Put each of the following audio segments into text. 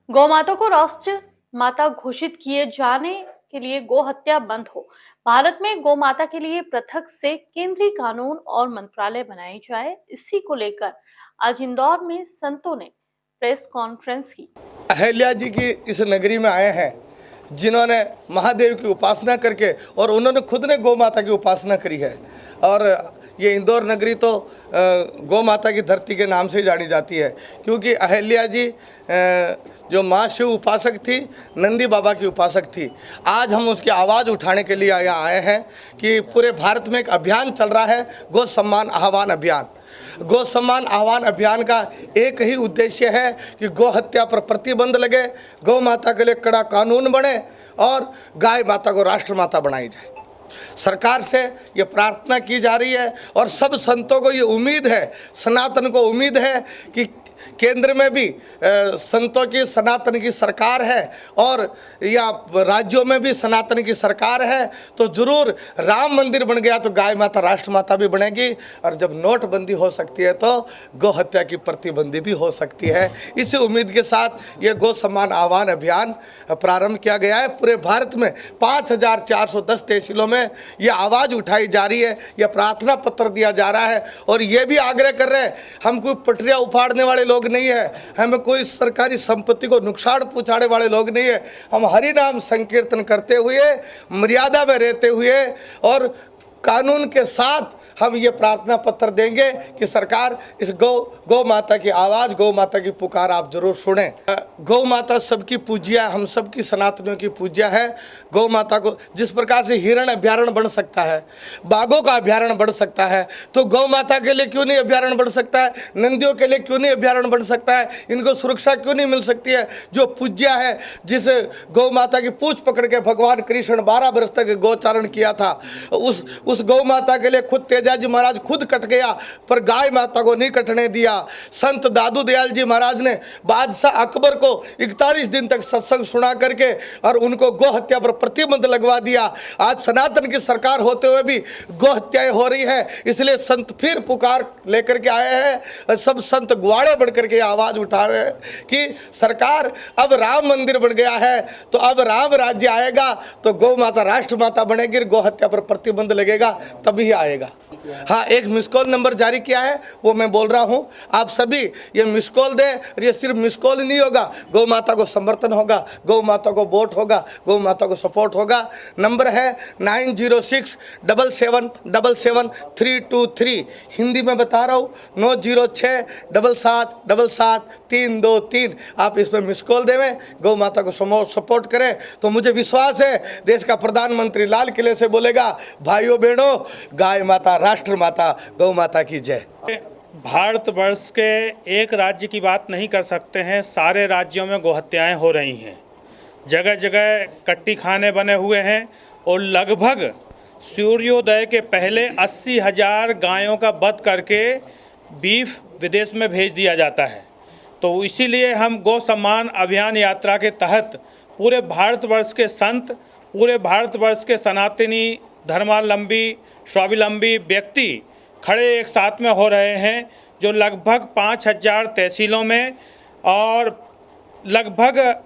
गौ माता को राष्ट्र माता घोषित किए जाने के लिए गो हत्या बंद हो। भारत में गौ माता के लिए पृथक से केंद्रीय कानून और मंत्रालय बनाई जाए, इसी को लेकर आज इंदौर में संतों ने प्रेस कॉन्फ्रेंस की। अहिल्या जी की इस नगरी में आए हैं जिन्होंने महादेव की उपासना करके और उन्होंने खुद ने गौ माता की उपासना करी है। और ये इंदौर नगरी तो गौ माता की धरती के नाम से ही जानी जाती है, क्योंकि अहिल्या जी जो माँ शिव उपासक थी, नंदी बाबा की उपासक थी। आज हम उसकी आवाज़ उठाने के लिए यहाँ आए हैं कि पूरे भारत में एक अभियान चल रहा है, गौ सम्मान आह्वान अभियान। गौ सम्मान आह्वान अभियान का एक ही उद्देश्य है कि गौ हत्या पर प्रतिबंध लगे, गौ माता के लिए कड़ा कानून बने और गाय माता को राष्ट्र माता बनाई जाए। सरकार से ये प्रार्थना की जा रही है और सब संतों को ये उम्मीद है, सनातन को उम्मीद है कि केंद्र में भी संतों की सनातन की सरकार है और या राज्यों में भी सनातन की सरकार है, तो ज़रूर राम मंदिर बन गया तो गाय माता राष्ट्र माता भी बनेगी। और जब नोटबंदी हो सकती है तो गौ हत्या की प्रतिबंदी भी हो सकती है। इसी उम्मीद के साथ ये गौ सम्मान आह्वान अभियान प्रारंभ किया गया है। पूरे भारत में 5410 तहसीलों में ये आवाज़ उठाई जा रही है, यह प्रार्थना पत्र दिया जा रहा है और ये भी आग्रह कर रहे हैं, हम कोई पटरियाँ उफाड़ने वाले लोग नहीं है, हमें कोई सरकारी संपत्ति को नुकसान पहुंचाने वाले लोग नहीं है। हम हरि नाम संकीर्तन करते हुए, मर्यादा में रहते हुए और कानून के साथ हम ये प्रार्थना पत्र देंगे कि सरकार इस गौ माता की आवाज़, गौ माता की पुकार आप जरूर सुने। गौ माता सबकी पूज्या है, हम सबकी सनातनियों की पूज्या है। गौ माता को जिस प्रकार से हिरण अभ्यारण्य बन सकता है, बाघों का अभ्यारण्य बन सकता है, तो गौ माता के लिए क्यों नहीं अभ्यारण्य बन सकता है? नंदियों के लिए क्यों नहीं अभ्यारण्य बन सकता है? इनको सुरक्षा क्यों नहीं मिल सकती है? जो पूज्या है, जिस गौ माता की पूछ पकड़ के भगवान कृष्ण 12 वर्ष तक गोचारण किया था, उस गौ माता के लिए खुद तेजाजी महाराज खुद कट गया, पर गाय माता को नहीं कटने दिया। संत दादू दयाल जी महाराज ने बादशाह अकबर को 41 दिन तक सत्संग सुना करके और उनको गौ हत्या पर प्रतिबंध लगवा दिया। आज सनातन की सरकार होते हुए भी गौ हत्याएं हो रही है, इसलिए संत फिर पुकार लेकर के आए हैं। सब संत ग्वाड़े बढ़ करके आवाज़ उठा रहे हैं कि सरकार अब राम मंदिर बन गया है, तो अब राम राज्य आएगा तो गौ माता राष्ट्र माता बनेगी, गौ हत्या पर प्रतिबंध लगेगा तभी आएगा। हाँ, एक मिस कॉल नंबर जारी किया है, वो मैं बोल रहा हूँ, आप सभी ये मिस कॉल दें। ये सिर्फ मिस कॉल नहीं होगा, गौ माता को समर्थन होगा, गौ माता को वोट होगा, गौ माता को सपोर्ट होगा। नंबर है 9067777323। हिंदी में बता रहा हूँ, 9067777 आप इस पर मिस कॉल देवें, गौ माता को सपोर्ट करें, तो मुझे विश्वास है देश का प्रधानमंत्री लाल किले से बोलेगा, भाइयों बहनों, गाय माता राष्ट्र माता गौ माता की जय। भारतवर्ष के एक राज्य की बात नहीं कर सकते हैं, सारे राज्यों में गोहत्याएं हो रही हैं। जगह जगह कट्टी खाने बने हुए हैं और लगभग सूर्योदय के पहले 80,000 गायों का वध करके बीफ विदेश में भेज दिया जाता है। तो इसीलिए हम गौ सम्मान अभियान यात्रा के तहत पूरे भारतवर्ष के संत, पूरे भारतवर्ष के सनातनी धर्मावलंबी स्वावलंबी व्यक्ति खड़े एक साथ में हो रहे हैं, जो लगभग 5,000 तहसीलों में और लगभग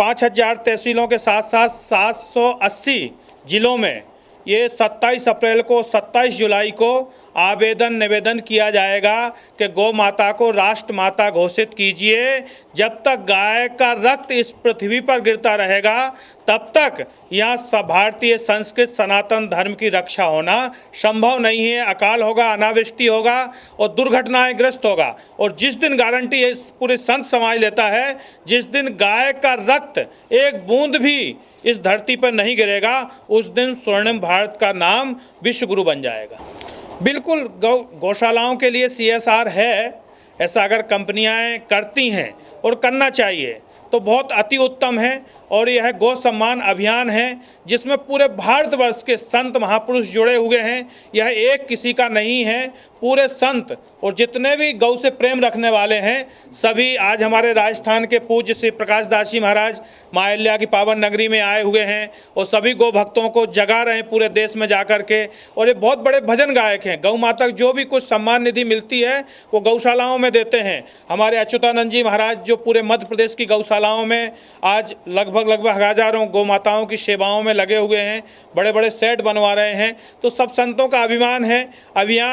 5,000 तहसीलों के साथ साथ 780 जिलों में ये 27 अप्रैल को 27 जुलाई को निवेदन किया जाएगा कि गौ माता को राष्ट्र माता घोषित कीजिए। जब तक गाय का रक्त इस पृथ्वी पर गिरता रहेगा तब तक यहाँ सब भारतीय संस्कृत सनातन धर्म की रक्षा होना संभव नहीं है। अकाल होगा, अनावृष्टि होगा और दुर्घटनाएं ग्रस्त होगा। और जिस दिन गारंटी इस पूरे संत समाज लेता है, जिस दिन गाय का रक्त एक बूंद भी इस धरती पर नहीं गिरेगा, उस दिन स्वर्णिम भारत का नाम विश्व गुरु बन जाएगा। बिल्कुल गौशालाओं के लिए CSR है, ऐसा अगर कंपनियां करती हैं और करना चाहिए तो बहुत अति उत्तम है। और यह गौ सम्मान अभियान है जिसमें पूरे भारतवर्ष के संत महापुरुष जुड़े हुए हैं। यह एक किसी का नहीं है, पूरे संत और जितने भी गौ से प्रेम रखने वाले हैं सभी आज हमारे राजस्थान के पूज्य श्री प्रकाश दास जी महाराज माँ अहिल्या की पावन नगरी में आए हुए हैं और सभी गौ भक्तों को जगा रहे हैं पूरे देश में जाकर के। और ये बहुत बड़े भजन गायक हैं। गौ माता को जो भी कुछ सम्मान निधि मिलती है वो गौशालाओं में देते हैं। हमारे अच्युतानंद जी महाराज जो पूरे मध्य प्रदेश की गौशालाओं में आज लगभग हजारों गौ माताओं की सेवाओं में लगे हुए हैं, बड़े बड़े सेट बनवा रहे हैं। तो सब संतों का अभियान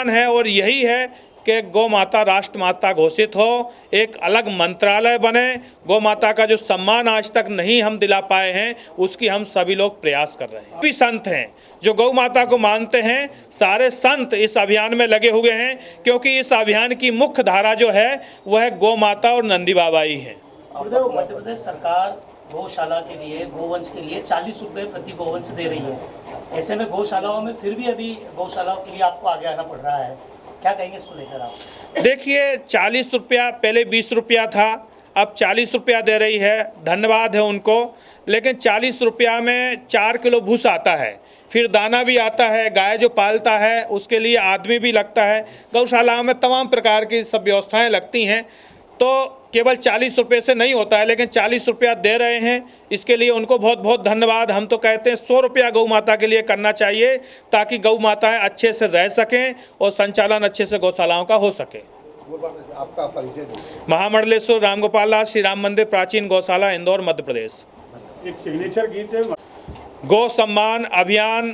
है और यही है कि गौ माता राष्ट्र माता घोषित हो, एक अलग मंत्रालय बने। गौ माता का जो सम्मान आज तक नहीं हम दिला पाए हैं उसकी हम सभी लोग प्रयास कर रहे हैं। भी संत हैं जो गौ माता को मानते हैं, सारे संत इस अभियान में लगे हुए हैं क्योंकि इस अभियान की मुख्य धारा जो है वह गौ माता और नंदी बाबा ही है। मध्य प्रदेश सरकार गौशाला के लिए, गोवंश के लिए 40 रुपये प्रति गोवंश दे रही है। ऐसे में गौशालाओं में फिर भी अभी गौशालाओं के लिए आपको आगे आना पड़ रहा है, क्या कहेंगे इसको लेकर आप? देखिए 40 रुपया, पहले 20 रुपया था, अब 40 रुपया दे रही है, धन्यवाद है उनको। लेकिन 40 रुपया में 4 किलो भूसा आता है, फिर दाना भी आता है, गाय जो पालता है उसके लिए आदमी भी लगता है। गौशालाओं में तमाम प्रकार की सब व्यवस्थाएं लगती हैं, तो केवल 40 रुपये से नहीं होता है। लेकिन 40 रुपया दे रहे हैं, इसके लिए उनको बहुत बहुत धन्यवाद। हम तो कहते हैं 100 रुपया गौ माता के लिए करना चाहिए ताकि गौ माताएं अच्छे से रह सकें और संचालन अच्छे से गौशालाओं का हो सके। आपका परिचय दीजिए। महामंडलेश्वर रामगोपाल दास श्री राम मंदिर प्राचीन गौशाला इंदौर मध्य प्रदेश। एक सिग्नेचर गीत है। गौ सम्मान अभियान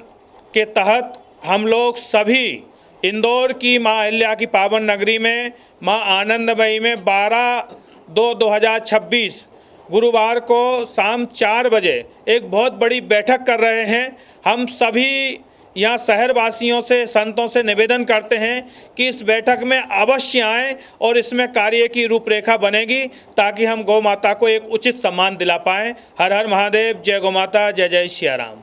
के तहत हम लोग सभी इंदौर की माँ अहिल्या की पावन नगरी में माँ आनंदमयी में 12/2/2026 गुरुवार को शाम 4 बजे एक बहुत बड़ी बैठक कर रहे हैं। हम सभी यहाँ शहरवासियों से, संतों से निवेदन करते हैं कि इस बैठक में अवश्य आएँ और इसमें कार्य की रूपरेखा बनेगी ताकि हम गौ माता को एक उचित सम्मान दिला पाएँ। हर हर महादेव, जय गौ माता, जय जय सिया राम।